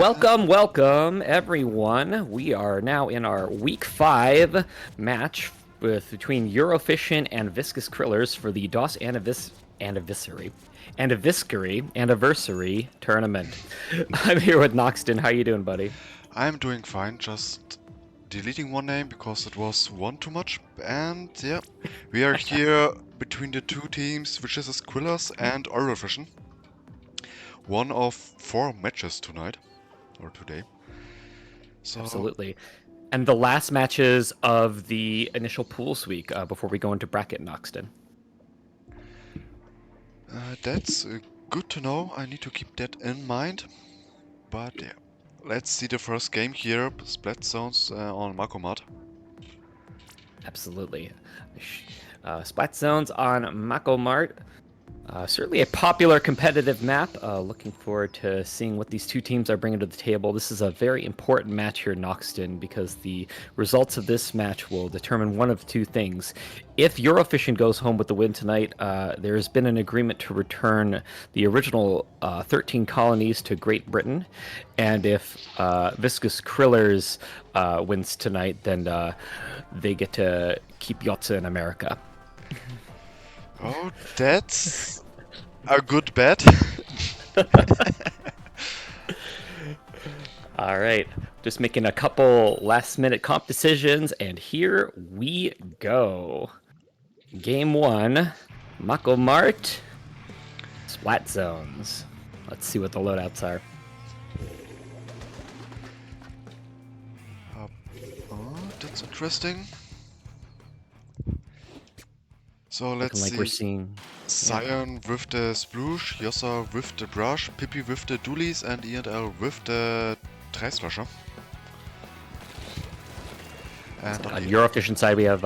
Welcome, everyone. We are now in our Week 5 match between Eurofishin and Viscous Krillers for the DOS Anniversary Tournament. I'm here with Noxton. How you doing, buddy? I'm doing fine, just deleting one name because it was one too much. And yeah, we are here between the two teams, which is Krillers and Eurofishin. One of 4 matches tonight, or today. So, Absolutely. And the last matches of the initial pools week before we go into bracket, Noxton. that's good to know. I need to keep that in mind. But yeah, let's see the first game here, Splat Zones on Makomat. Absolutely. Splat Zones on Makomart. Certainly a popular competitive map. Looking forward to seeing what these two teams are bringing to the table. This is a very important match here in Noxton because the results of this match will determine one of two things. If Eurofishin goes home with the win tonight, there has been an agreement to return the original 13 colonies to Great Britain. And if Viscous Krillers wins tonight, then they get to keep Yotza in America. Oh, that's a good bet. All right, just making a couple last-minute comp decisions, and here we go. Game 1, Mako Mart, Splat Zones. Let's see what the loadouts are. Oh, that's interesting. So let's Like see. we're seeing Cyan with the Sploosh, Yossa with the Brush, Pippi with the Doolies, and E&L with the Treislasher. And on the Eurofishin side, we have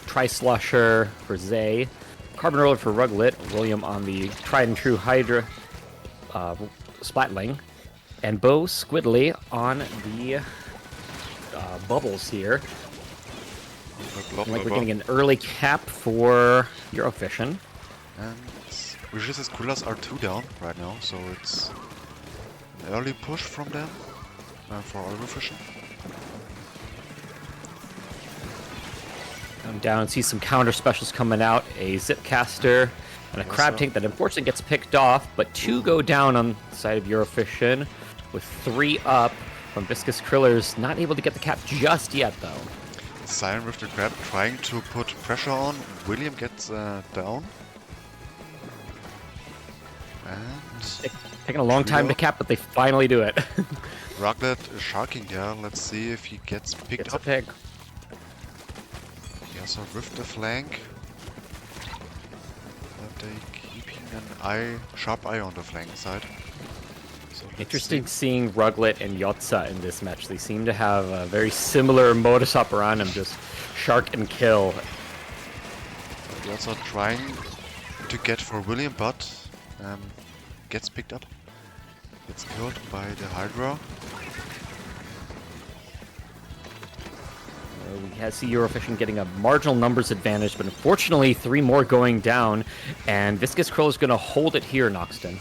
Tri-Slusher for Zay, Carbon Roller for Ruglet, William on the tried and true Hydra Splatling, and Bo Squidly on the Bubbles here. Like we're getting an early cap for Eurofishin. And Viscous Krillers are 2 down right now, so it's an early push from them for Eurofishin. Come down and see some counter specials coming out. A Zipcaster and a Crab Tank that unfortunately gets picked off, but 2 go down on the side of Eurofishin with 3 up from Viscous Krillers. Not able to get the cap just yet, though. Cyan with the Crab trying to put pressure on. William gets down. And taking a long time to cap, but they finally do it. Ruglet is sharking there. Let's see if he gets picked up. A pick. Yeah, so with the flank. But they keeping an sharp eye on the flank side. So interesting seeing Ruglet and Yotza in this match. They seem to have a very similar modus operandum, just shark and kill. Yotza trying to get for William, but gets picked up. Gets killed by the Hydra. We see Eurofishin getting a marginal numbers advantage, but unfortunately 3 more going down, and Viscous Krill is going to hold it here, Noxton.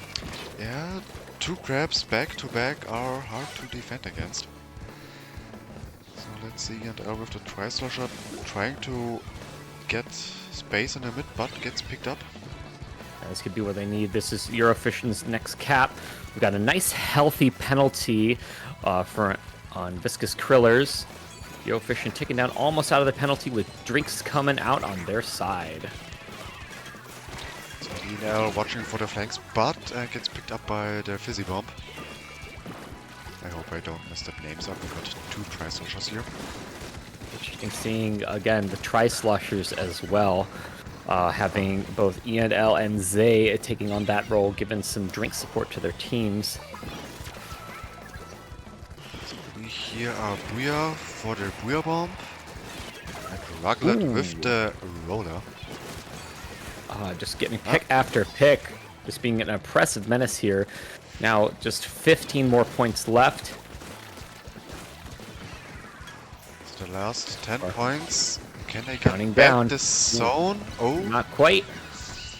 Yeah, 2 crabs back to back are hard to defend against. So let's see, and L with the Tri-Slasher trying to get space in the mid, but gets picked up. This could be what they need. This is Eurofishin's next cap. We've got a nice healthy penalty on Viscous Krillers. Eurofishin ticking down almost out of the penalty with drinks coming out on their side. So Enel watching for the flanks, but gets picked up by the Fizzy Bomb. I hope I don't mess up names up. We've got 2 Tri-Slushers here. Interesting seeing, again, the Tri-Slushers as well. Having both E&L and Zay taking on that role, giving some drink support to their teams. So we here are Booyah for the Booyah Bomb. And Ruglet with the Roller. Just getting pick after pick. Just being an impressive menace here. Now, just 15 more points left. It's the last 10 points. Can they Counting get back down. this zone? Oh, Not quite.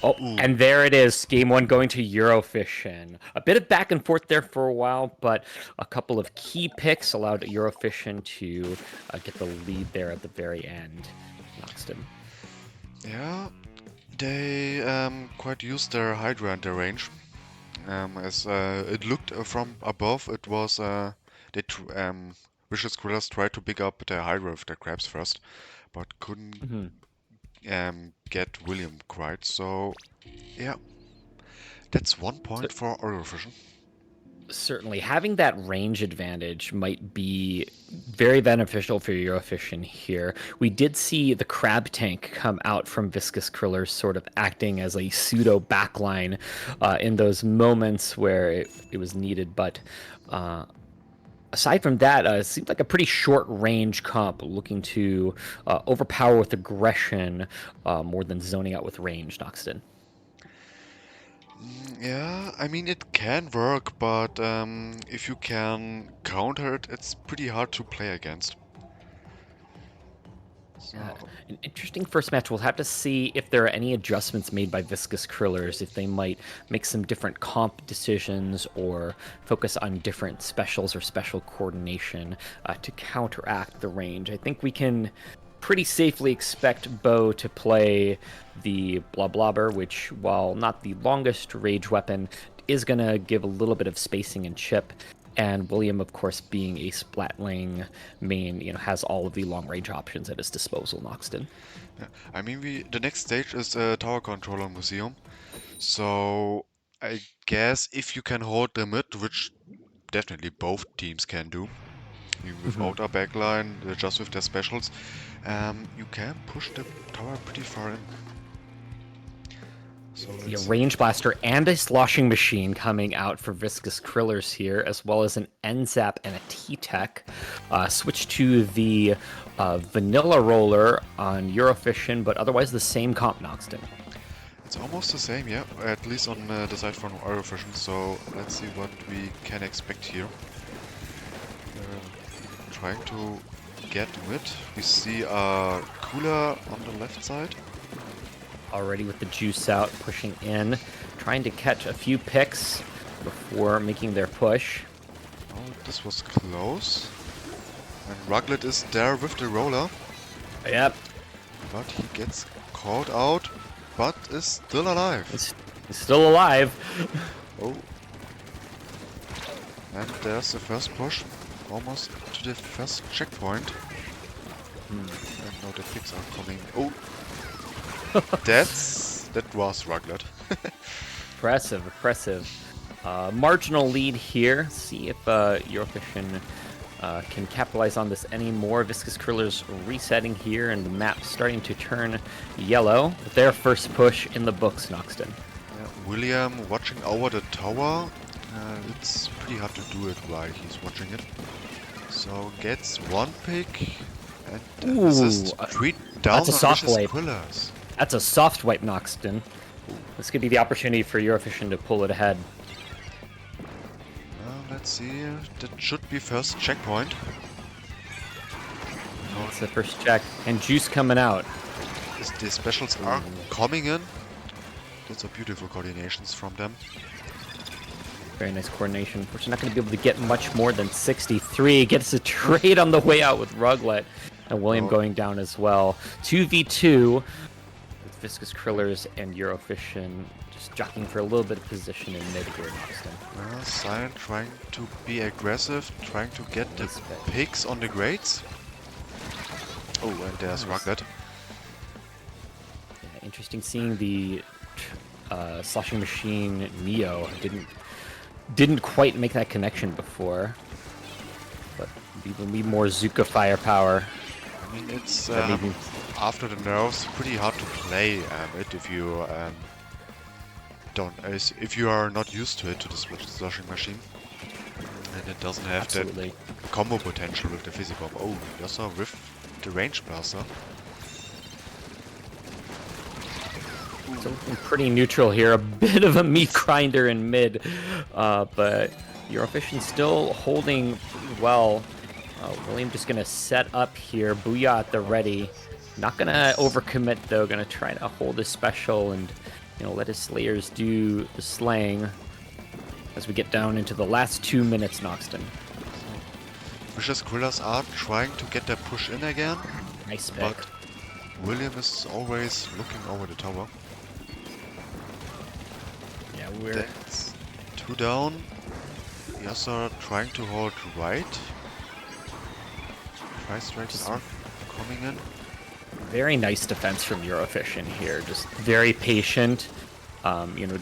Oh, Ooh, and there it is. Game one going to Eurofishin. A bit of back and forth there for a while, but a couple of key picks allowed Eurofishin to get the lead there at the very end. Noxton. yeah, they quite used their Hydra and their range. As it looked from above, it was Vicious Krillers tried to pick up their Hydra with their crabs first, but couldn't Mhm. get William quite. So yeah, that's 1 point So for Eurofishin. certainly having that range advantage might be very beneficial for Eurofishin here. We did see the crab tank come out from Viscous Krillers, sort of acting as a pseudo backline in those moments where it was needed, but aside from that, it seems like a pretty short range comp looking to overpower with aggression more than zoning out with range, Noxton. Yeah, I mean it can work, but if you can counter it, it's pretty hard to play against. Yeah, So an interesting first match. We'll have to see if there are any adjustments made by Viscous Krillers, if they might make some different comp decisions or focus on different specials or special coordination to counteract the range. I think we can pretty safely expect Bo to play the Bloblobber, which, while not the longest rage weapon, is going to give a little bit of spacing and chip. And William, of course, being a Splatling main, has all of the long range options at his disposal, Noxton. yeah, I mean the next stage is a Tower Controller Museum. So I guess if you can hold the mid, which definitely both teams can do, even Mhm. without a backline, just with their specials, you can push the tower pretty far in. So See a let's see. range blaster and a sloshing machine coming out for Viscous Krillers here, as well as an NZAP and a T-Tech. Switch to the vanilla roller on Eurofishin, but otherwise the same comp, Noxton. It's almost the same, yeah, at least on the side from Eurofishin, so let's see what we can expect here. Trying to get mid. We see a cooler on the left side. Already with the juice out, pushing in, trying to catch a few picks before making their push. Oh, this was close. And Ruglet is there with the roller, Yep, but he gets called out, but is still alive. he's still alive. Oh. And there's the first push, almost to the first checkpoint. And now the picks are coming. Oh! That was Ruglet. Impressive, impressive. Marginal lead here. See if Eurofishin can capitalize on this anymore. Viscous Krillers resetting here, and the map starting to turn yellow. With their first push in the books, Noxton. Yeah, William watching over the tower. It's pretty hard to do it while he's watching it. So gets one pick and assist straight down that's a on soft Vicious wipe. Krillers. That's a soft wipe, Noxton. This could be the opportunity for Eurofishin to pull it ahead. Let's see. That should be first checkpoint. That's the first check. And juice coming out. The specials are coming in. Those are beautiful coordinations from them. Very nice coordination. Unfortunately, not going to be able to get much more than 63. Gets a trade on the way out with Ruglet. And William going down as well. 2v2 with Viscous Krillers and Eurofishin just jockeying for a little bit of position in mid here, Noxton. Silent trying to be aggressive, trying to get the picks on the grades. Oh, and there's Ruglet. Yeah, interesting seeing the sloshing machine Neo didn't quite make that connection before, but we need more Zuka firepower. I mean, it's after the nerfs pretty hard to play it if you if you are not used to it, to the sloshing machine, and it doesn't have that combo potential with the Fizzy Bomb. Oh, also with the range blaster. So looking pretty neutral here, a bit of a meat grinder in mid, but Eurofishin still holding pretty well. William just gonna set up here, Booyah at the ready. Not gonna overcommit though, gonna try to hold his special and let his Slayers do the slaying as we get down into the last 2 minutes, Noxton. Vicious Krillers are trying to get their push in again, Nice pick. but William is always looking over the tower. Yeah, we're... That's 2 down. Yasser trying to hold right. Price strikes are coming in. Very nice defense from Eurofishin here. Just very patient.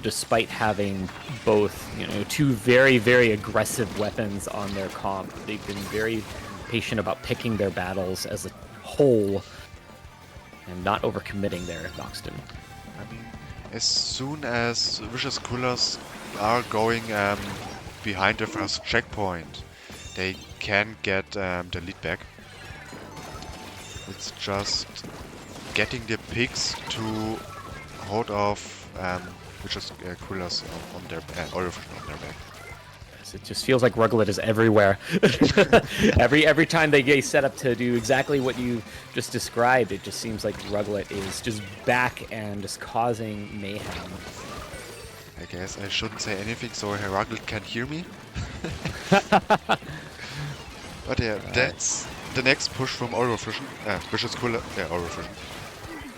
Despite having both, two very, very aggressive weapons on their comp, they've been very patient about picking their battles as a whole and not overcommitting there, Noxton. I mean, as soon as Vicious Krillers are going behind the first checkpoint, they can get the lead back. It's just getting the picks to hold off Vicious Krillers on their Eurofishin on their back. It just feels like Ruglet is everywhere. every time they set up to do exactly what you just described, it just seems like Ruglet is just back and just causing mayhem. I guess I shouldn't say anything so Ruglet can't hear me. But yeah, that's the next push from Eurofishin. Vicious Kriller, Eurofishin.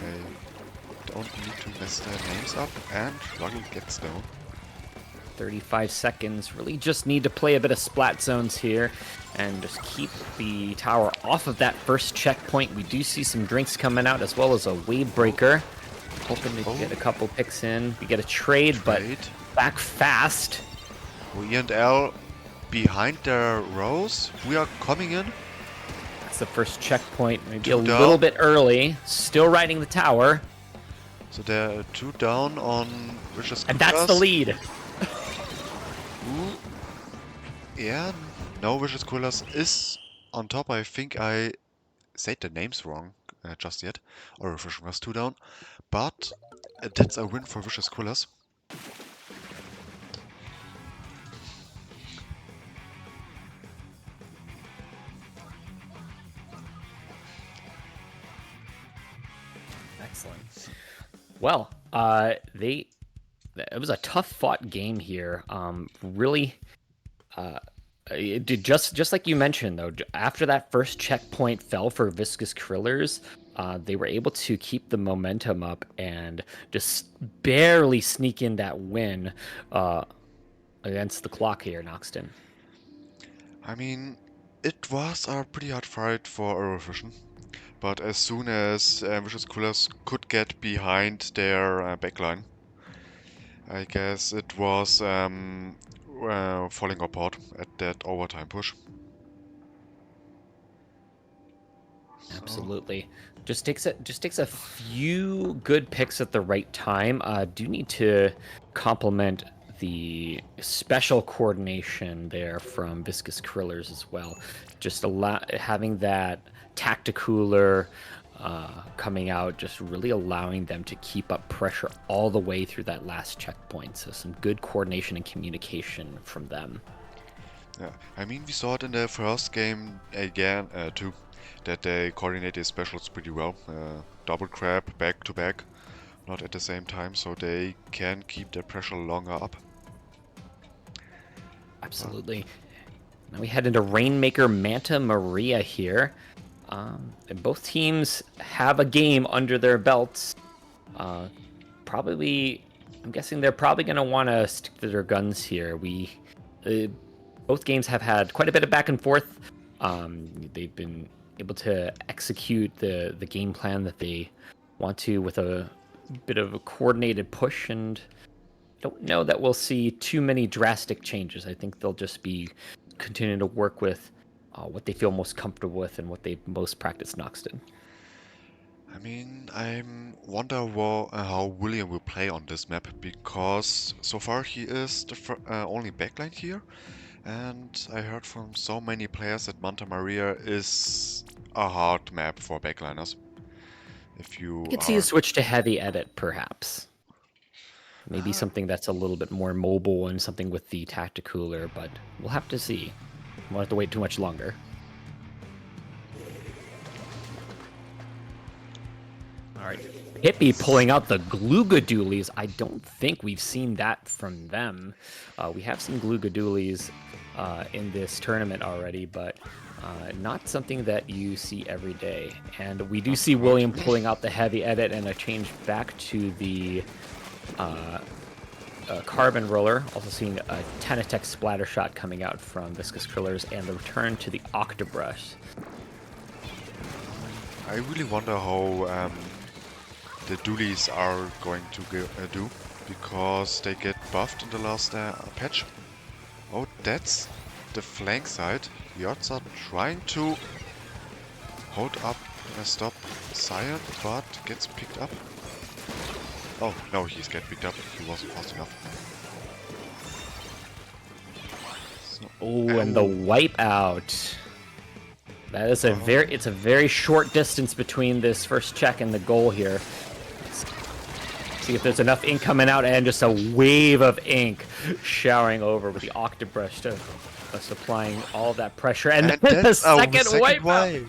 I don't need to mess their names up, and Ruglet gets down. 35 seconds. Really just need to play a bit of splat zones here and just keep the tower off of that first checkpoint. We do see some drinks coming out as well as a wave breaker. Hoping to get a couple picks in. We get a trade, but back fast. E&L behind their rows. We are coming in. That's the first checkpoint. Maybe a little bit early. Still riding the tower. So they're 2 down on Vicious Krillers. And that's the lead. Ooh. Yeah, no, Vicious Krillers is on top. I think I said the names wrong just yet. Eurofishin was 2 down. But that's a win for Vicious Krillers. Excellent. Well, it was a tough fought game here. Really, it did just like you mentioned though. After that first checkpoint fell for Viscous Krillers, they were able to keep the momentum up and just barely sneak in that win against the clock here, Noxton. I mean, it was a pretty hard fight for Eurofishin. But as soon as Vicious Krillers could get behind their backline, I guess it was falling apart at that overtime push. Absolutely. Just takes a few good picks at the right time. Do need to compliment the special coordination there from Viscous Krillers as well. Just having that tacticooler coming out, just really allowing them to keep up pressure all the way through that last checkpoint. So some good coordination and communication from them. Yeah, I mean, we saw it in the first game again too, that they coordinated specials pretty well. Double crab back to back, not at the same time, so they can keep their pressure longer up. Absolutely. Now we head into Rainmaker Manta Maria here. And both teams have a game under their belts. Probably, I'm guessing they're probably going to want to stick to their guns here. Both games have had quite a bit of back and forth. They've been able to execute the game plan that they want to with a bit of a coordinated push, and don't know that we'll see too many drastic changes. I think they'll just be continuing to work with what they feel most comfortable with and what they most practice Noxton. I mean, I wonder how William will play on this map, because so far he is the only backline here, and I heard from so many players that Manta Maria is a hard map for backliners. If you could see a switch to heavy edit, perhaps. Maybe something that's a little bit more mobile and something with the tacticooler, but we'll have to see. We'll have to wait too much longer. All right, Pippi pulling out the Gloogadoolies. I don't think we've seen that from them. We have seen Gloogadoolies in this tournament already, but not something that you see every day. And we do see William pulling out the heavy edit and a change back to the carbon roller. Also seeing a Tenatech splatter shot coming out from Viscous Krillers and the return to the Octobrush. I really wonder how the Doolies are going to do, because they get buffed in the last patch. Oh, that's the flank side. The odds are trying to hold up and stop Cyan, but gets picked up. Oh, no, he's get picked up. He wasn't fast enough. So, Oh, and the wipeout. That is it's a very short distance between this first check and the goal here. Let's see if there's enough ink coming out, and just a wave of ink showering over with the Octobrush to supplying all that pressure, and then the second wipeout.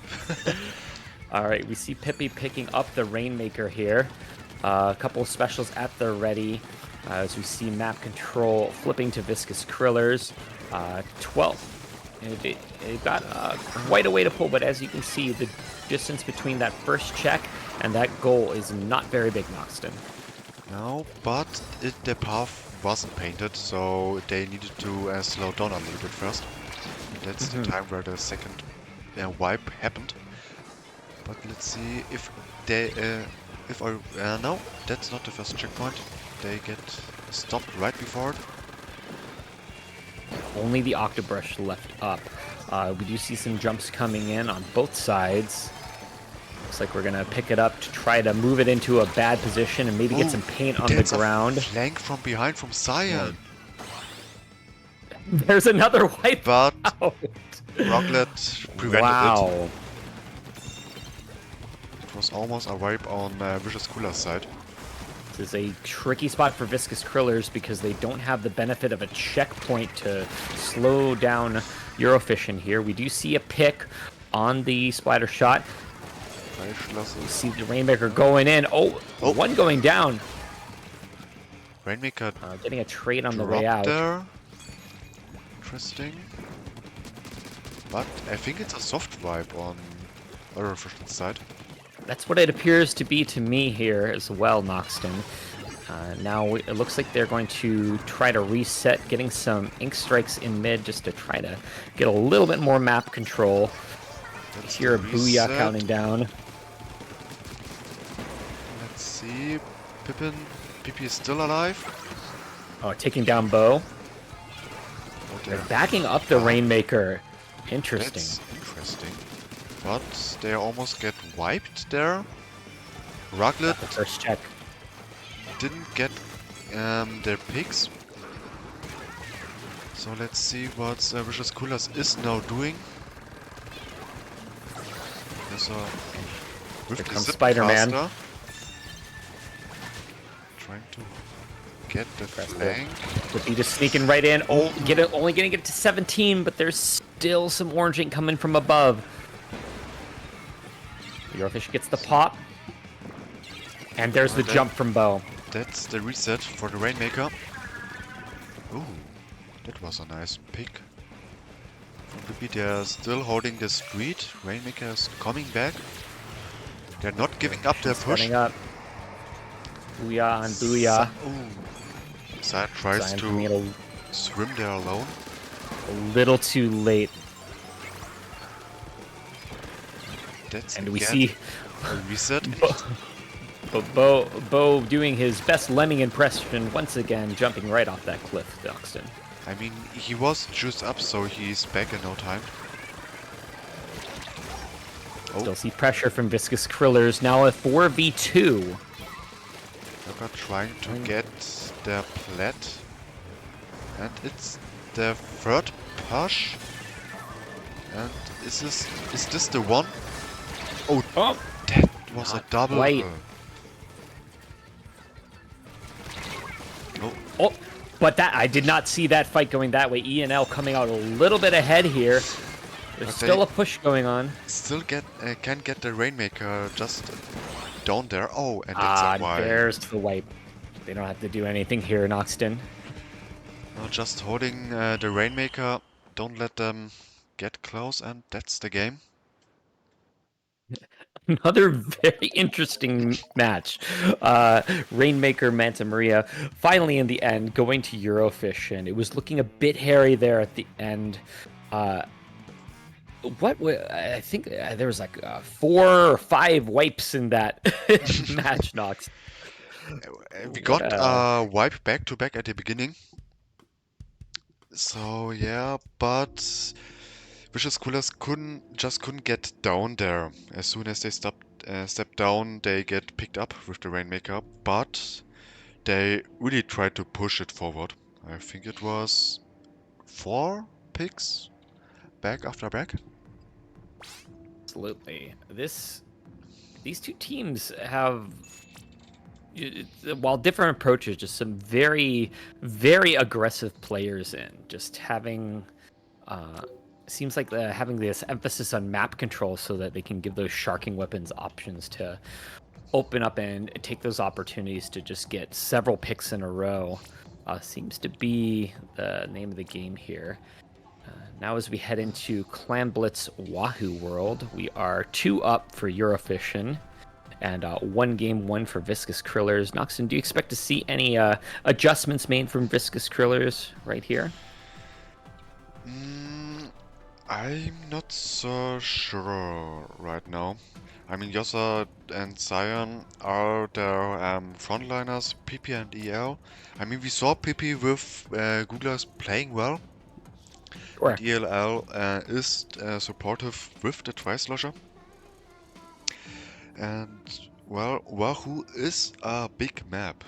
All right, we see Pippi picking up the Rainmaker here. A couple of specials at the ready as we see map control flipping to Viscous Krillers. 12. It got quite a way to pull, but as you can see, the distance between that first check and that goal is not very big, Noxton. No, but the path wasn't painted, so they needed to slow down a little bit first. That's the time where the second wipe happened. But let's see if they... no, that's not the first checkpoint. They get stopped right before it. Only the Octobrush left up. We do see some jumps coming in on both sides. Looks like we're gonna pick it up to try to move it into a bad position and maybe get some paint on the ground. A flank from behind from Cyan. There's another wipe. But Rocklet prevented it. It was almost a wipe on Vicious Cooler's side. This is a tricky spot for Viscous Krillers because they don't have the benefit of a checkpoint to slow down Eurofishin here. We do see a pick on the splatter shot. We see the Rainmaker going in. Oh, one going down. Rainmaker getting a trade on the way out. There. Interesting. But I think it's a soft wipe on Eurofishin's side. That's what it appears to be to me here as well, Noxton. Now it looks like they're going to try to reset, getting some ink strikes in mid just to try to get a little bit more map control. Let's hear a booyah counting down. Let's see. Pippi is still alive. Oh, taking down Bo. They're backing up the Rainmaker. Interesting. That's interesting. But they almost get wiped there. Rocklet the first check didn't get their picks. So let's see what Vicious Coolers is now doing. There's a Here comes Spider-Man. Trying to get the flank. Pippi just sneaking right in. Oh, only getting it to 17, but there's still some orange ink coming from above. Eurofishin gets the pop. And there's the jump from Bo. That's the reset for the Rainmaker. Ooh, that was a nice pick. From Pippi, they're still holding the street. Rainmaker is coming back. They're not giving up their push. Up. Booyah and booyah. Cyan tries to swim there alone. A little too late. And we see a reset. Bo doing his best lemming impression once again, jumping right off that cliff, Doxton. I mean, he was juiced up, so he's back in no time. Still see pressure from Viscous Krillers, now a 4v2. They're trying to get their plat. And it's the third push. And is this the one? Oh, that was a double. Wait. Oh, but I did not see that fight going that way. E&L coming out a little bit ahead here. There's still a push going on. Still can get the Rainmaker just down there. Oh, and it's a There's wipe. the wipe. They don't have to do anything here in Oxton. No, just holding the Rainmaker. Don't let them get close, and that's the game. Another very interesting match. Rainmaker Manta Maria finally in the end going to Eurofishin. It was looking a bit hairy there at the end. I think there was like 4 or 5 wipes in that match, Nox. We What got a wipe back to back at the beginning. So yeah, but Vicious Coolers couldn't get down there. As soon as they step down, they get picked up with the Rainmaker, but they really tried to push it forward. I think it was 4 picks back after back. Absolutely. These two teams have, while different approaches, just some very, very aggressive players in. Just having, seems like having this emphasis on map control so that they can give those sharking weapons options to open up and take those opportunities to just get several picks in a row. Seems to be the name of the game here. Now as we head into Clan Blitz Wahoo World, we are 2 up for Eurofishin and 1 game 1 for Viscous Krillers. Noxon, do you expect to see any adjustments made from Viscous Krillers right here? I'm not so sure right now. I mean, Yossa and Zion are their frontliners, PP and EL. I mean, we saw PP with Googlers playing well. Sure. And ELL is supportive with the Tri-Slosher. And, well, Wahoo is a big map.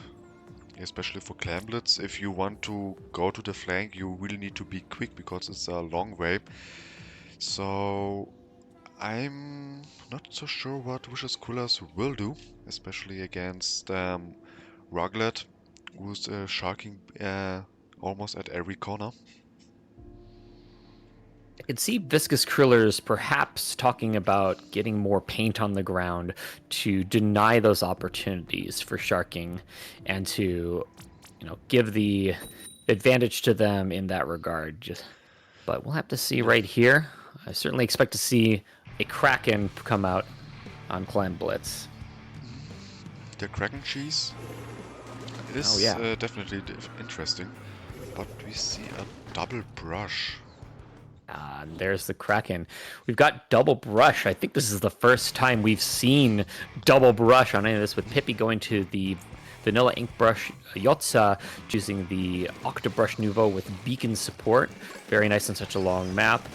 Especially for Clan Blitz. If you want to go to the flank, you really need to be quick because it's a long way. So I'm not so sure what Vicious Coolers will do, especially against Ruglet, who's sharking almost at every corner. I could see Viscous Krillers perhaps talking about getting more paint on the ground to deny those opportunities for sharking and to, give the advantage to them in that regard. But we'll have to see right here. I certainly expect to see a Kraken come out on Clan Blitz. The Kraken cheese is definitely interesting, but we see a double brush. And there's the Kraken. We've got double brush. I think this is the first time we've seen double brush on any of this, with Pippi going to the Vanilla Ink Brush, Yotza choosing the Octobrush Nouveau with beacon support. Very nice on such a long map.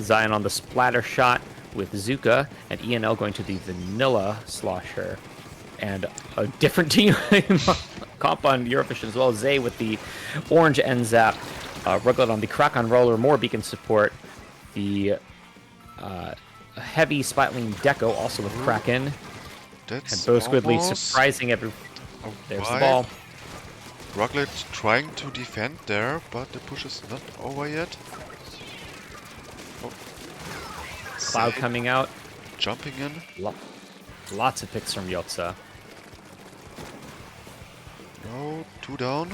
Zion on the splatter shot with Zuka, and ENL going to the Vanilla Slosher. And a different team comp on Eurofishin as well. Zay with the orange end zap. Ruglet on the Crack on Roller, more beacon support. The heavy Splatling Deco also with Kraken. That's and Bo Squidly surprising every. There's the ball. Ruglet trying to defend there, but the push is not over yet. Oh. Cloud coming out. Jumping in. Lots of picks from Yotza. No, 2 down.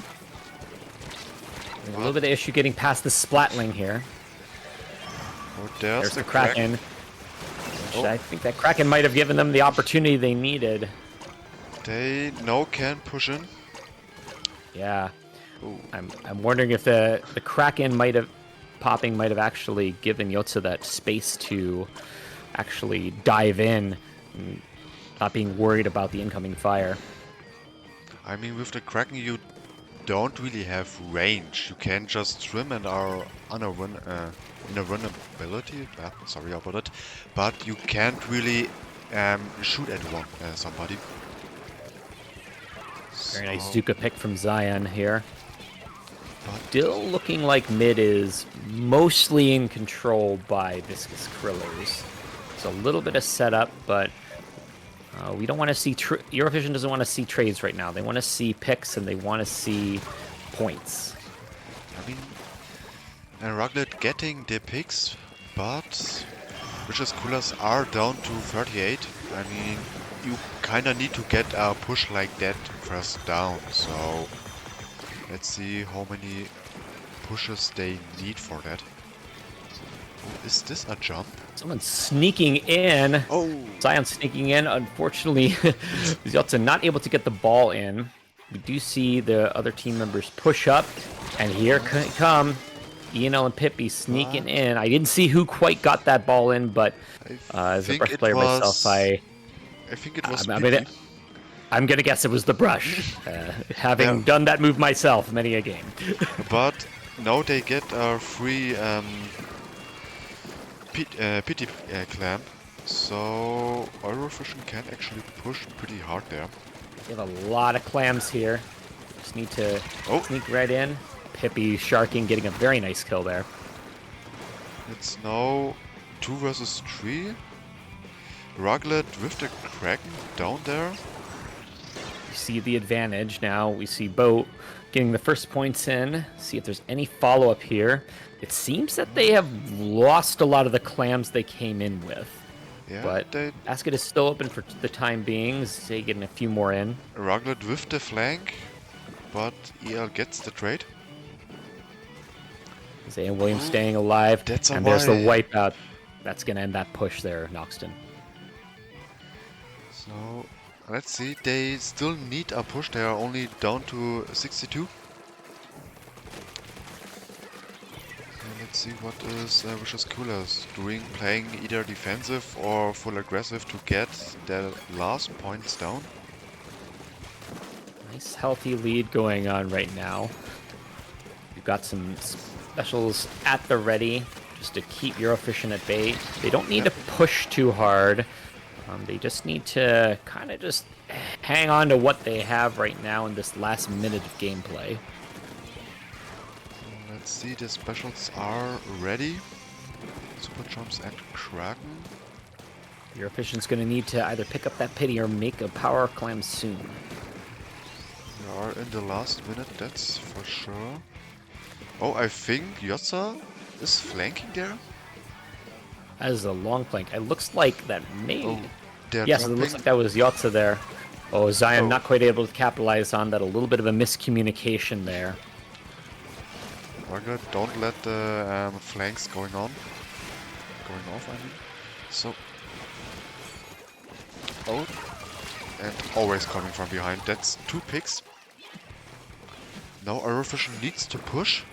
There's a little bit of issue getting past the Splatling here. Oh, there's the Kraken. I think that Kraken might have given them the opportunity they needed. They can push in. Yeah. Ooh. I'm wondering if the Kraken might have actually given Yotza that space to actually dive in, and not being worried about the incoming fire. I mean, with the Kraken, you don't really have range. You can just swim and are in a vulnerability. Sorry about it, but you can't really shoot at somebody. Very nice Zuka pick from Zion here. Still looking like mid is mostly in control by Viscous Krillers. It's a little bit of setup, but we don't want to see... Eurofishin doesn't want to see trades right now. They want to see picks and they want to see points. I mean, and Ruglet getting the picks, but Vicious Coolers are down to 38. I mean, you kinda need to get a push like that first down. So let's see how many pushes they need for that. Oh, is this a jump? Someone's sneaking in. Oh! Zion sneaking in. Unfortunately, Yotza not able to get the ball in. We do see the other team members push up, and here come ENL and Pippi sneaking in. I didn't see who quite got that ball in, but as a brush player myself, I think it was Pippi. I'm gonna guess it was the brush, having done that move myself many a game. But now they get a free pity clamp, so Eurofishin can actually push pretty hard there. We have a lot of clams here. Just need to sneak right in. Pippi sharking, getting a very nice kill there. It's now 2 versus 3. Ruglet with the Kraken down there. You see the advantage now. We see Boat getting the first points in. See if there's any follow-up here. It seems that they have lost a lot of the clams they came in with. Yeah, but Basket is still open for the time being. Zay getting a few more in. Ruglet with the flank, but EL gets the trade. Zay and Williams staying alive. There's the wipeout. That's going to end that push there, Noxton. So, let's see. They still need a push. They are only down to 62. Let's see what is Viscous Krillers doing, playing either defensive or full aggressive to get their last points down. Nice healthy lead going on right now. We've got some specials at the ready just to keep Eurofishin at bay. They don't need to push too hard. They just need to kind of just hang on to what they have right now in this last minute of gameplay. Let's see, the specials are ready. Super Jumps and Kraken. Eurofishin's going to need to either pick up that pity or make a power clam soon. We are in the last minute, that's for sure. Oh, I think Yotza is flanking there. That is a long flank. It looks like that may... Oh, yes, it looks like that was Yotza there. Oh, Zion not quite able to capitalize on that. A little bit of a miscommunication there. Ruglet, don't let the flanks going off, I mean. So... Oh, and always coming from behind. That's 2 picks. Now Eurofishin needs to push.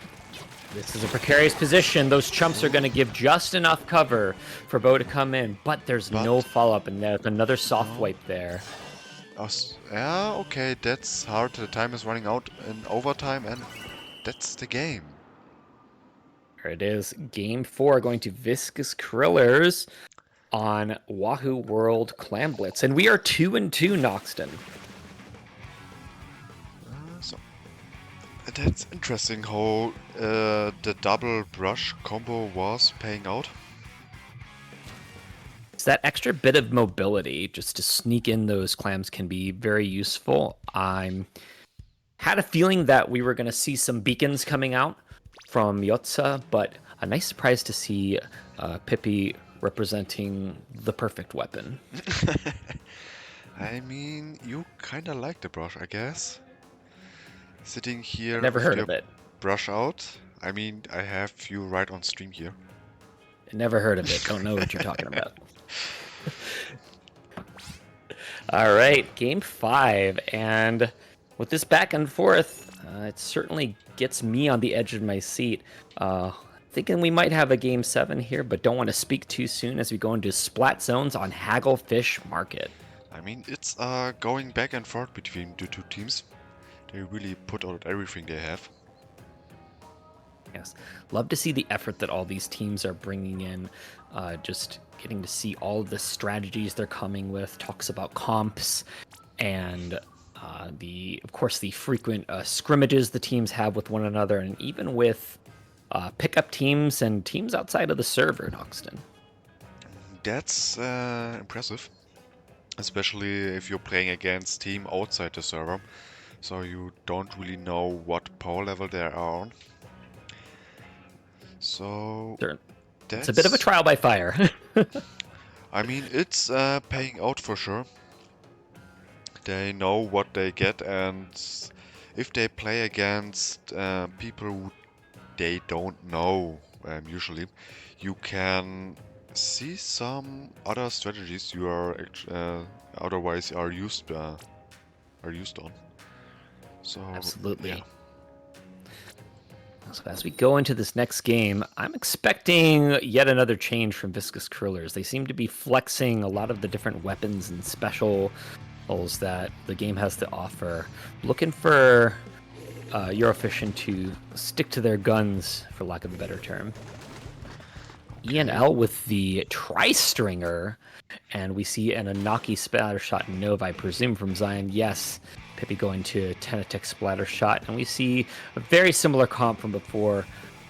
This is a precarious position. Those chumps are going to give just enough cover for Bo to come in, but there's no follow-up, and there's another soft wipe there. Yeah, okay, that's hard. The time is running out in overtime, and that's the game. There it is. Game 4 going to Viscous Krillers on Wahoo World Clam Blitz. And we are 2-2, Noxton. So that's interesting how the double brush combo was paying out. It's that extra bit of mobility just to sneak in those clams can be very useful. I had a feeling that we were going to see some beacons coming out from Yotza, but a nice surprise to see Pippi representing the perfect weapon. I mean, you kinda like the brush, I guess. Sitting here Never with heard your of it. brush out. I mean, I have you right on stream here. Never heard of it. Don't know what you're talking about. All right, game 5, and with this back and forth, it certainly gets me on the edge of my seat. Thinking we might have a game 7 here, but don't want to speak too soon as we go into splat zones on Hagglefish Market. I mean, it's going back and forth between the two teams. They really put out everything they have. Yes, love to see the effort that all these teams are bringing in. Just getting to see all of the strategies they're coming with. Talks about comps and of course, the frequent scrimmages the teams have with one another, and even with pickup teams and teams outside of the server, Noxton. That's impressive, especially if you're playing against team outside the server, so you don't really know what power level they are on. So it's a bit of a trial by fire. I mean, it's paying out for sure. they know what they get, and if they play against people who they don't know, usually, you can see some other strategies you are otherwise are used on. So Absolutely. yeah. So as we go into this next game, I'm expecting yet another change from Viscous Krillers. They seem to be flexing a lot of the different weapons and specials that the game has to offer. Looking for Eurofishin to stick to their guns, for lack of a better term. E and L with the Tri-Stringer, and we see an Anaki splatter shot Nova, I presume from Zion. Yes, Pippi going to Tenetic splatter shot, and we see a very similar comp from before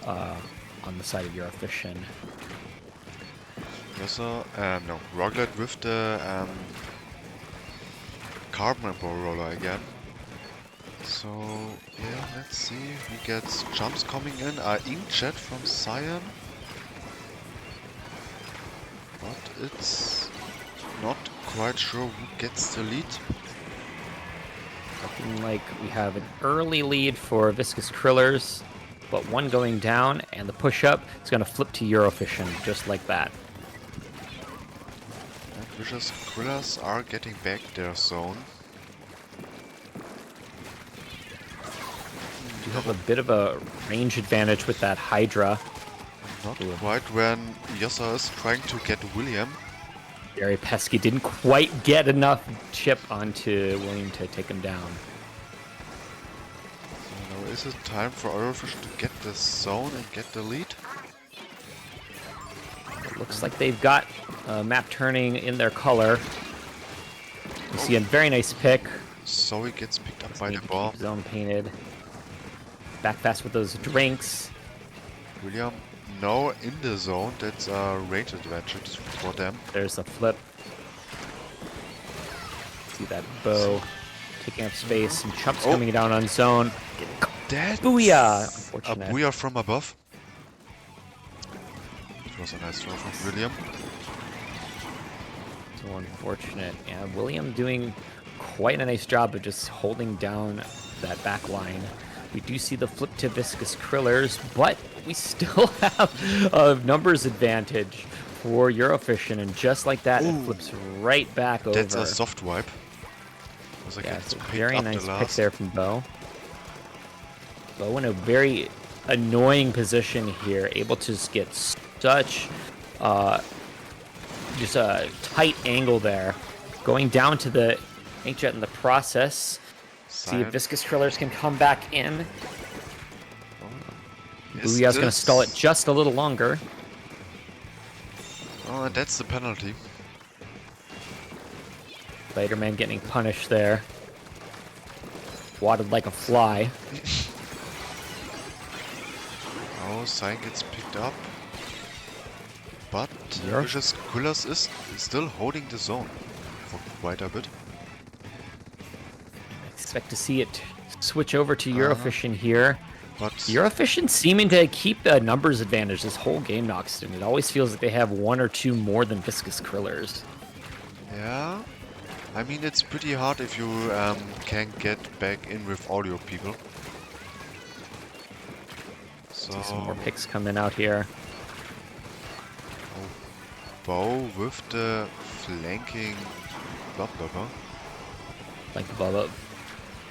on the side of Eurofishin. Yes, no, Roglet with the carbon roller again. So yeah, let's see. We get jumps coming in. Inkjet from Zion. But it's not quite sure who gets the lead. Looking like we have an early lead for Viscous Krillers, but one going down, and the push-up is going to flip to Eurofishin, just like that. And Vicious Krillers are getting back their zone. You have a bit of a range advantage with that Hydra. Not quite when Yossa is trying to get William. Very pesky, didn't quite get enough chip onto William to take him down. So now is it time for Eurofishin to get the zone and get the lead? It looks like they've got map turning in their color. You see a very nice pick. Zoe gets picked up by Need the to ball. keep zone painted. Back fast with those drinks. William, no, in the zone. That's a range advantage for them. There's a flip. See that bow taking up space. Some chumps coming down on zone. That's Booyah! a Unfortunate. booyah from above. It was a nice throw from William. So unfortunate. Yeah, William doing quite a nice job of just holding down that back line. We do see the flip to Viscous Krillers, but we still have a numbers advantage for Eurofishin, and just like that, it flips right back over. That's a soft wipe. Yeah, it's a very nice pick there from Bo. Bo in a very annoying position here, able to just get such just a tight angle there. Going down to the Inkjet in the process. See if Viscous Krillers can come back in. Booyah's going to stall it just a little longer. Oh, and that's the penalty. Spider-Man getting punished there. Wadded like a fly. Oh, Sign gets picked up. But Vicious Krillers is still holding the zone for quite a bit. Expect to see it switch over to Eurofishin here. But Eurofishin seeming to keep the numbers advantage this whole game, Noxton. It always feels like they have one or two more than Viscous Krillers. yeah, I mean it's pretty hard if you can get back in with audio people. So See some more picks coming out here. Bo with the flanking blah blah blah. Like Bubba.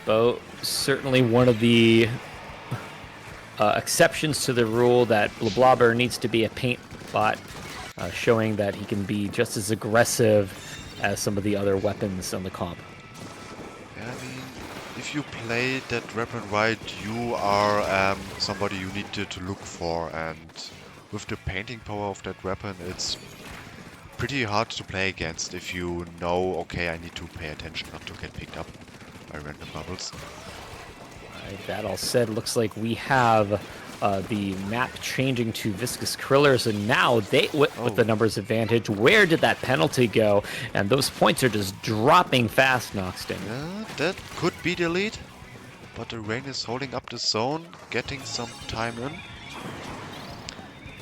Bo, certainly one of the exceptions to the rule that Blabber needs to be a paint bot, showing that he can be just as aggressive as some of the other weapons on the comp. Yeah, I mean, if you play that weapon right, you are somebody you need to look for, and with the painting power of that weapon, it's pretty hard to play against if you know, okay, I need to pay attention not to get picked up by random bubbles. Alright, that all said, looks like we have the map changing to Viscous Krillers, and now they, with the numbers advantage, where did that penalty go? And those points are just dropping fast, Noxton. Yeah, that could be the lead, but the rain is holding up the zone, getting some time in.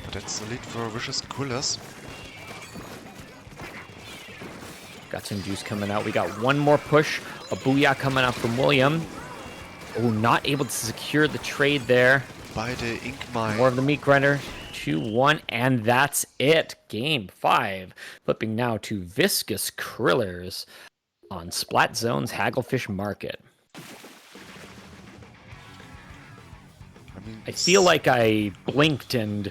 But that's the lead for Vicious Krillers. Got some juice coming out. We got one more push A booyah coming up from William. Oh, not able to secure the trade there. By the ink mine. More of the meat grinder. 2-1, and that's it. Game 5. Flipping now to Viscous Krillers on Splat Zone's Hagglefish Market. I feel like I blinked and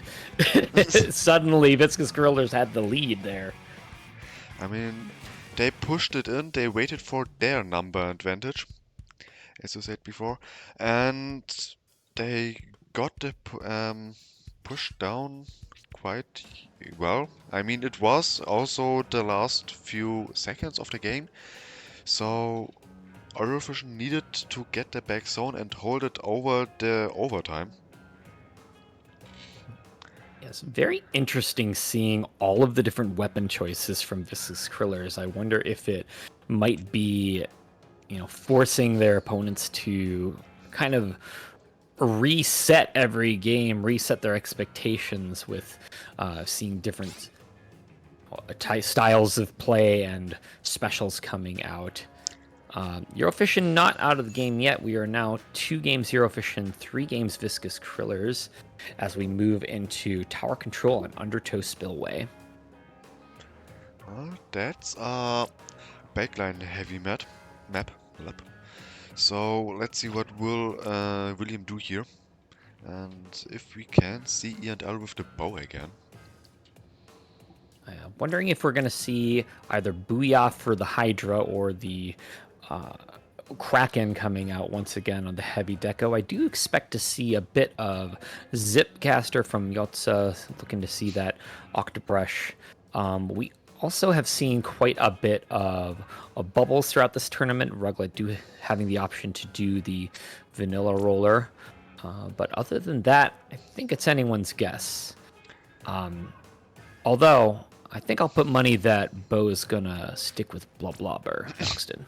suddenly Viscous Krillers had the lead there. I mean, they pushed it in, they waited for their number advantage, as you said before, and they got the push down quite well. I mean, it was also the last few seconds of the game, so Eurofishin needed to get the back zone and hold it over the overtime. Yes, very interesting seeing all of the different weapon choices from Viscous Krillers. I wonder if it might be, forcing their opponents to kind of reset every game, reset their expectations with seeing different styles of play and specials coming out. Eurofishin not out of the game yet. We are now 2 games Eurofishin, 3 games Viscous Krillers as we move into tower control and undertow spillway. That's a backline heavy map. So let's see what will William do here. And if we can see E&L with the bow again. Wondering if we're going to see either Booyah for the Hydra or the Kraken coming out once again on the heavy deco. I do expect to see a bit of Zipcaster from Yotza, looking to see that Octobrush. We also have seen quite a bit of bubbles throughout this tournament. Ruglet having the option to do the vanilla roller. But other than that, I think it's anyone's guess. Although, I think I'll put money that Bo is gonna stick with Blobber Noxton.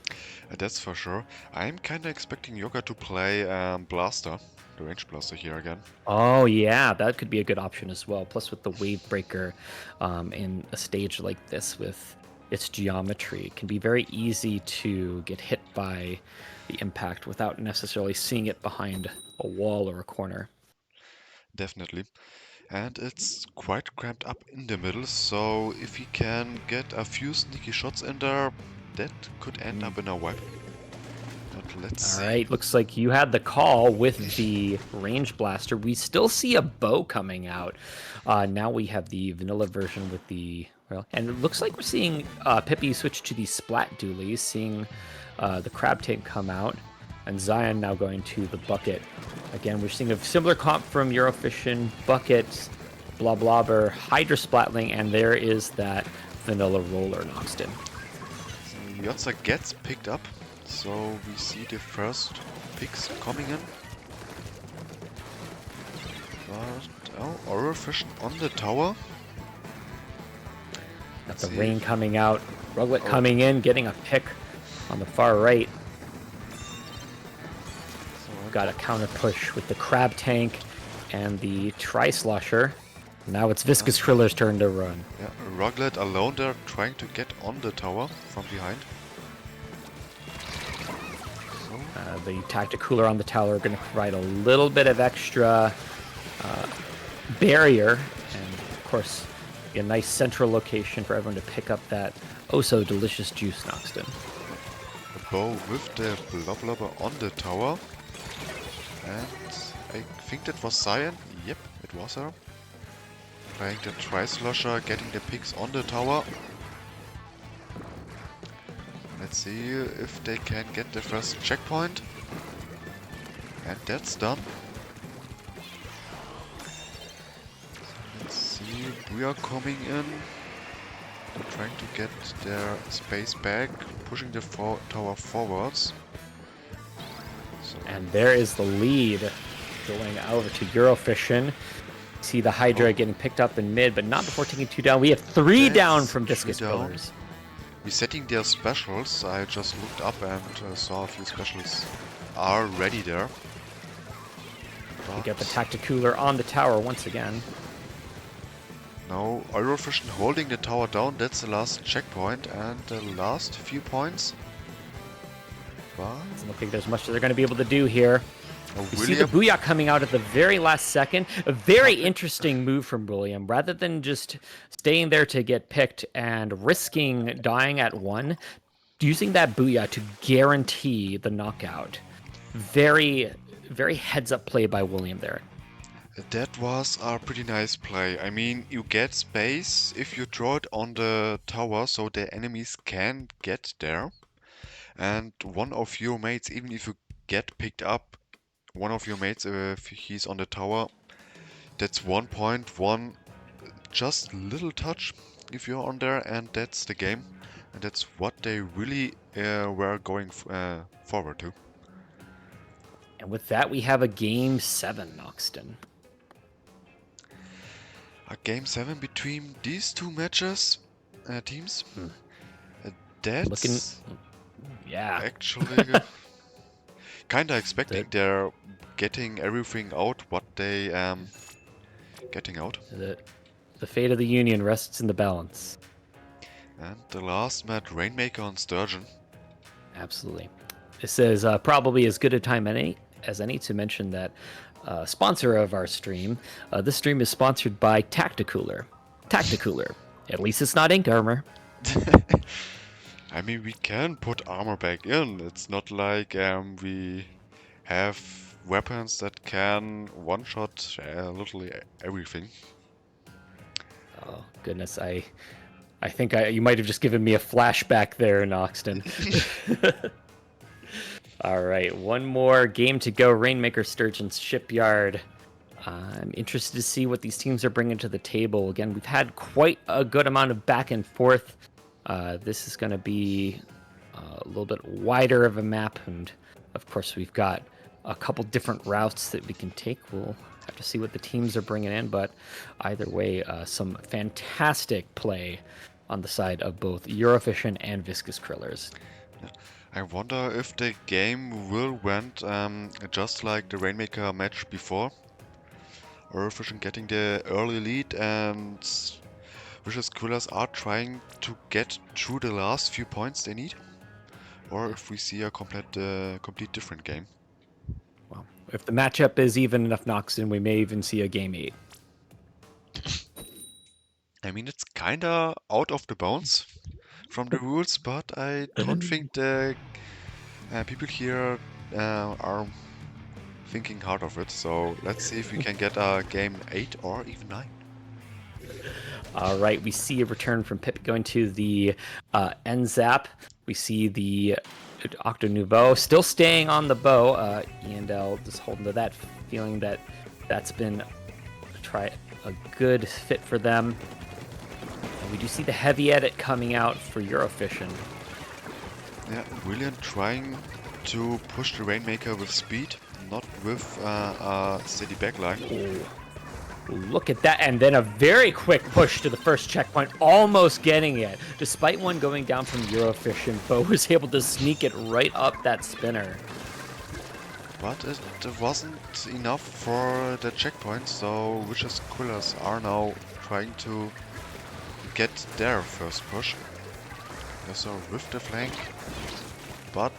That's for sure. I'm kinda expecting Yoga to play Blaster, the range blaster here again. Oh yeah, that could be a good option as well. Plus with the Wave Breaker in a stage like this with its geometry, it can be very easy to get hit by the impact without necessarily seeing it behind a wall or a corner. Definitely. And it's quite cramped up in the middle, so if he can get a few sneaky shots in there, that could end up in a wipe. But let's see. Alright, looks like you had the call with the range blaster. We still see a bow coming out. Now we have the vanilla version with the... Well, and it looks like we're seeing Pippi switch to the Splat Dualies, seeing the Crab Tank come out. And Zion now going to the Bucket. Again, we're seeing a similar comp from Eurofishin, Bucket, Blobber, Hydra Splatling, and there is that vanilla roller Noxton. So Yotza gets picked up, so we see the first picks coming in. But, Eurofishin on the tower. Got the rain coming out, Ruglet coming in, getting a pick on the far right. Got a counter push with the Crab Tank and the Tri-Slusher. Now it's Viscous Kriller's turn to run. Yeah, Ruglet alone there trying to get on the tower from behind. The Tacticooler on the tower are going to provide a little bit of extra barrier, and of course a nice central location for everyone to pick up that oh so delicious juice, Noxton. The bow with the Blobber on the tower. And I think that was Zion. Yep, it was her. Playing the Tri-Slusher, getting the picks on the tower. Let's see if they can get the first checkpoint. And that's done. Let's see, we are coming in. They're trying to get their space back, pushing the tower forwards. And there is the lead going over to Eurofishin. See the Hydra getting picked up in mid, but not before taking 2 down. We have 3 down from Viscous Krillers. Resetting their specials. I just looked up and saw a few specials are ready there. We get the Tacticooler on the tower once again. Now Eurofishin holding the tower down. That's the last checkpoint and the last few points. But Doesn't look like there's much that they're going to be able to do here. We see the William, booyah coming out at the very last second. A very interesting move from William. Rather than just staying there to get picked and risking dying at one, using that booyah to guarantee the knockout. Very, very heads-up play by William there. that was a pretty nice play. I mean, you get space if you draw it on the tower so the enemies can get there. And one of your mates, even if you get picked up, one of your mates, if he's on the tower, that's 1.1, just little touch if you're on there, and that's the game. And that's what they really were going forward to. And with that, we have a Game 7, Noxton. A game 7 between these two teams. That's Looking, yeah. actually kinda expecting they're getting everything out what they getting out. The fate of the Union rests in the balance. And the last match, Rainmaker on Sturgeon. Absolutely. This is probably as good a time as any to mention that sponsor of our stream. This stream is sponsored by Tacticooler. Tacticooler. At least it's not ink armor. I mean, we can put armor back in. It's not like we have weapons that can one-shot literally everything. Oh goodness, I think you might have just given me a flashback there, Noxton. All right, one more game to go. Rainmaker Sturgeon's Shipyard. I'm interested to see what these teams are bringing to the table. Again, we've had quite a good amount of back and forth. This is going to be a little bit wider of a map, and of course, we've got a couple different routes that we can take. We'll have to see what the teams are bringing in, but either way, some fantastic play on the side of both Eurofishin and Viscous Krillers. I wonder if the game will went just like the Rainmaker match before. Eurofishin getting the early lead and Vicious Krillers are trying to get through the last few points they need. Or if we see a complete different game. Well, if the matchup is even enough, Noxton, we may even see a game 8. I mean, it's kinda out of the bounds from the rules, but I don't think the people here are thinking hard of it. So let's see if we can get a game 8 or even 9. All right, we see a return from Pip going to the NZAP. We see the Octo Nouveau still staying on the bow. Yandel just holding to that, feeling that that's been a good fit for them. And we do see the heavy edit coming out for Eurofishin. Yeah, William trying to push the Rainmaker with speed, not with a steady backline. Look at that, and then a very quick push to the first checkpoint, almost getting it. Despite one going down from Eurofishin, Bo was able to sneak it right up that spinner. But it wasn't enough for the checkpoint, so Vicious Krillers are now trying to get their first push. So with the flank, but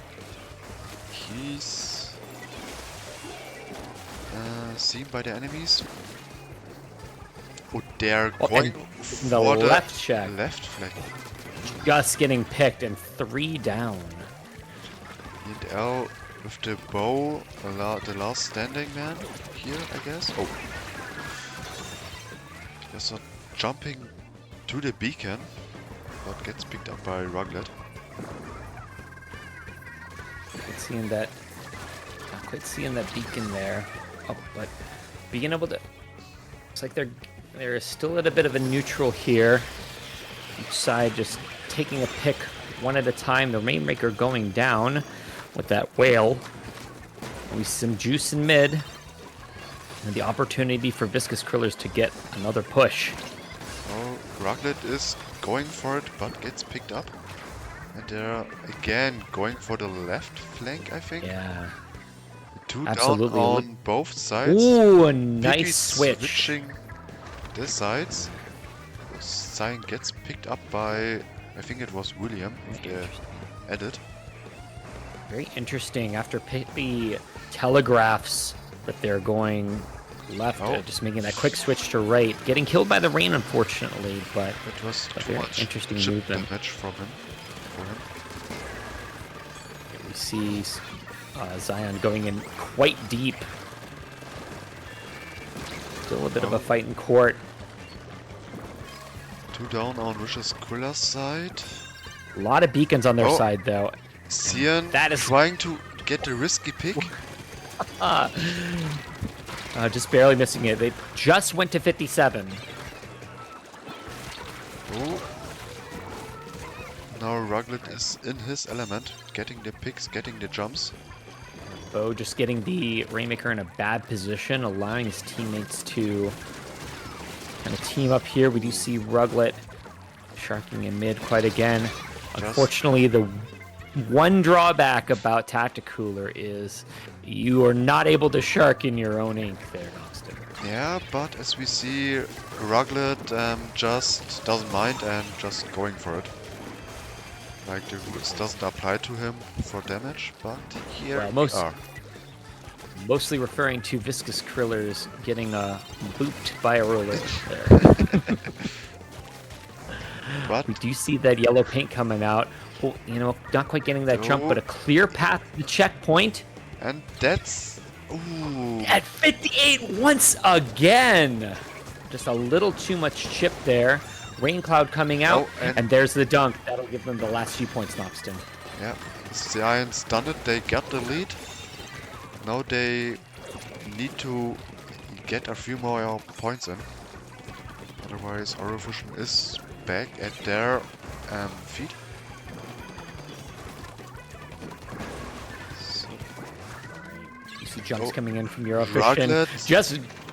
he's seen by the enemies. Oh, they're going for the left check. Left flank. Just getting picked and 3 down. And L with the bow, the last standing man here, I guess. Oh. Yes, jumping to the beacon, but gets picked up by Ruglet. Not quite seeing that beacon there. Oh, but being able to. Looks like they're still at a bit of a neutral here. Each side just taking a pick one at a time. The Rainmaker going down with that whale. We see some juice in mid. And the opportunity for Viscous Krillers to get another push. Oh, Ruglet is going for it, but gets picked up. And they're again going for the left flank, I think. Yeah. Two Absolutely. down on both sides. Ooh, a nice Vicky switch. Switching the sides. Sign gets picked up by, I think it was William with the edit. Very interesting. After Pippi telegraphs that they're going left, just making that quick switch to right, getting killed by the rain, unfortunately. But it was a too very much interesting chip movement. damage from him. For him. We see Zion going in quite deep. Still a bit of a fight in court. 2 down on Vicious Krillers' side. A lot of beacons on their side, though. Cian That is trying to get a risky pick. Just barely missing it. They just went to 57. Oh. Now Ruglet is in his element, getting the picks, getting the jumps. Bo just getting the Rainmaker in a bad position, allowing his teammates to kind of team up here. We do see Ruglet sharking in mid quite again. Unfortunately, the one drawback about Tacticooler is you are not able to shark in your own ink there, Noxton. Yeah, but as we see, Ruglet just doesn't mind and just going for it. Like the rules doesn't apply to him for damage, but here we are. Mostly referring to Viscous Krillers getting booped by a roller there. But we do see that yellow paint coming out. Well, you know, not quite getting that jump, but a clear path to the checkpoint. And that's... Ooh. At 58 once again! Just a little too much chip there. Rain cloud coming out, and there's the dunk. That'll give them the last few points, Noxton. Yeah, the Ions done it. They got the lead. Now they need to get a few more points in. Otherwise, Eurofishin is back at their feet. You see jumps coming in from Eurofishin.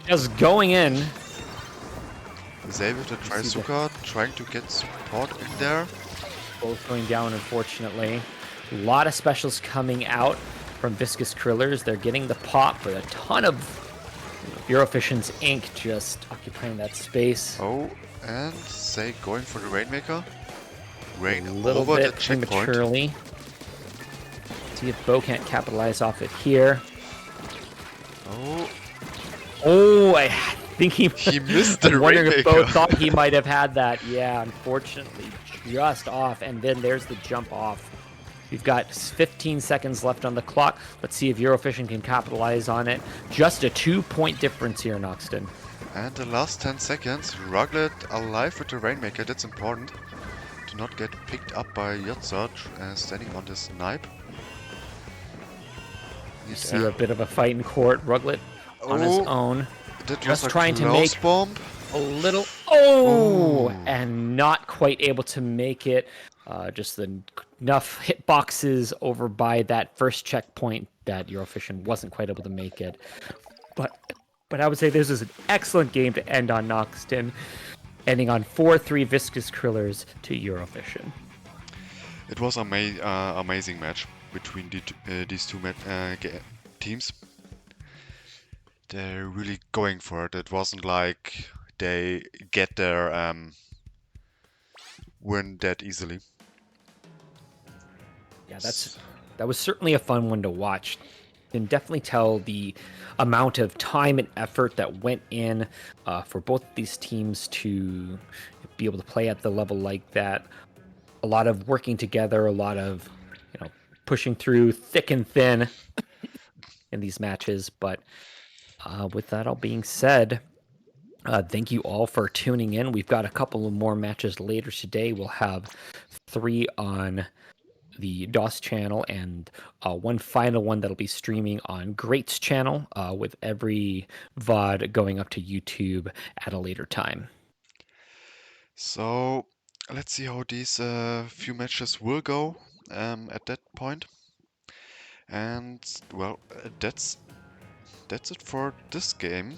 Just going in. Xavier the Trisuka trying to get support in there. Both going down, unfortunately. A lot of specials coming out from Viscous Krillers. They're getting the pop, but a ton of Eurofishin's ink just occupying that space. Oh, and Zay going for the Rainmaker. Rain a little over bit the checkpoint. Prematurely. See if Bo can't capitalize off it here. Oh, I think he missed the I'm wondering Rainmaker. if Bo thought he might have had that. Yeah, unfortunately, just off. And then there's the jump off. We've got 15 seconds left on the clock. Let's see if Eurofishin can capitalize on it. Just a 2-point difference here, Noxton. And the last 10 seconds, Ruglet alive with the Rainmaker. That's important to not get picked up by Yotzard standing on this snipe. You see a bit of a fight in court. Ruglet on his own. Just trying to make bomb. A little. And not quite able to make it. Just enough hitboxes over by that first checkpoint that Eurofishin wasn't quite able to make it. But I would say this is an excellent game to end on, Noxton, ending on 4-3 Viscous Krillers to Eurofishin. It was an amazing match between these two teams. They're really going for it. It wasn't like they get their win that easily. Yeah, that was certainly a fun one to watch. You can definitely tell the amount of time and effort that went in for both of these teams to be able to play at the level like that. A lot of working together, a lot of pushing through thick and thin in these matches. But with that all being said, thank you all for tuning in. We've got a couple of more matches later today. We'll have 3 on the DOS channel and one final one that'll be streaming on Great's channel with every VOD going up to YouTube at a later time. So let's see how these few matches will go at that point. And well, that's it for this game.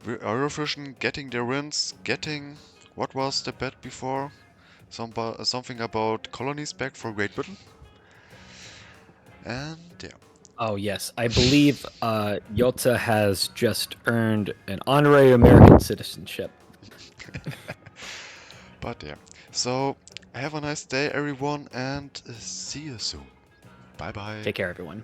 Eurofishin getting their wins, getting what was the bet before? Something about colonies back for Great Britain. And yeah. Oh yes, I believe Yotza has just earned an honorary American citizenship. But yeah, so have a nice day everyone and see you soon. Bye bye. Take care, everyone.